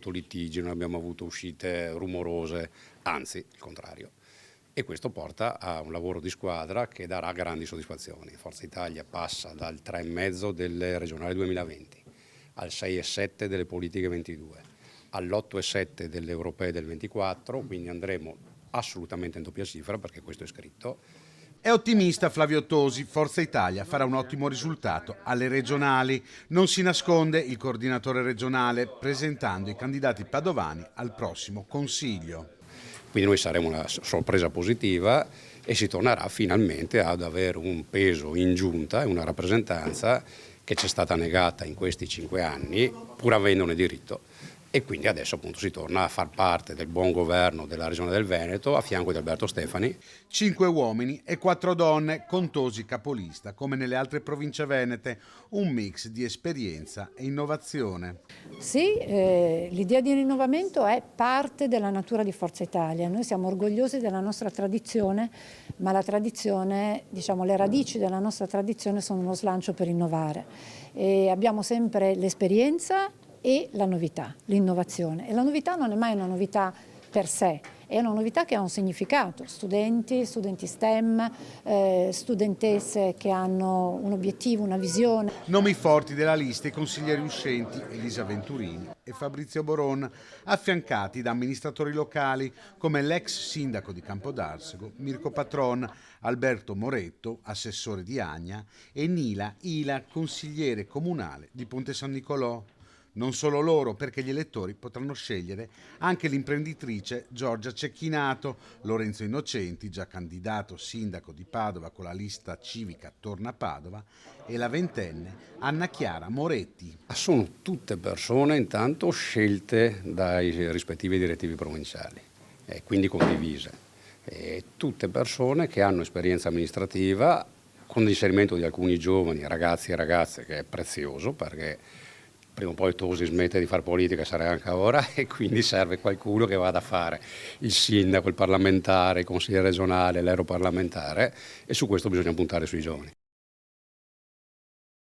avuto litigi, non abbiamo avuto uscite rumorose, anzi il contrario. E questo porta a un lavoro di squadra che darà grandi soddisfazioni. Forza Italia passa dal 3,5 delle regionali 2020 al 6,7 delle politiche 22, all'8,7 delle europee del 24, quindi andremo assolutamente in doppia cifra perché questo è scritto. È ottimista Flavio Tosi, Forza Italia farà un ottimo risultato alle regionali. Non si nasconde il coordinatore regionale presentando i candidati padovani al prossimo Consiglio. Quindi noi saremo una sorpresa positiva e si tornerà finalmente ad avere un peso in giunta e una rappresentanza che ci è stata negata in questi 5 anni, pur avendone diritto. E quindi adesso appunto si torna a far parte del buon governo della Regione del Veneto a fianco di Alberto Stefani. 5 uomini e 4 donne, con Tosi capolista, come nelle altre province venete, un mix di esperienza e innovazione. Sì, l'idea di rinnovamento è parte della natura di Forza Italia. Noi siamo orgogliosi della nostra tradizione, ma la tradizione, diciamo, le radici della nostra tradizione sono uno slancio per innovare. E abbiamo sempre l'esperienza e la novità, l'innovazione. E la novità non è mai una novità per sé, è una novità che ha un significato. Studenti STEM, studentesse che hanno un obiettivo, una visione. Nomi forti della lista i consiglieri uscenti Elisa Venturini e Fabrizio Boron, affiancati da amministratori locali come l'ex sindaco di Campodarsego, Mirko Patron, Alberto Moretto, assessore di Agna, e Nila Ila, consigliere comunale di Ponte San Nicolò. Non solo loro, perché gli elettori potranno scegliere anche l'imprenditrice Giorgia Cecchinato, Lorenzo Innocenti, già candidato sindaco di Padova con la lista civica Torna Padova, e la ventenne Anna Chiara Moretti. Sono tutte persone intanto scelte dai rispettivi direttivi provinciali, quindi condivise. Tutte persone che hanno esperienza amministrativa, con l'inserimento di alcuni giovani, ragazzi e ragazze, che è prezioso perché prima o poi Tosi smette di fare politica, sarà anche ora, e quindi serve qualcuno che vada a fare il sindaco, il parlamentare, il consigliere regionale, l'europarlamentare, e su questo bisogna puntare sui giovani.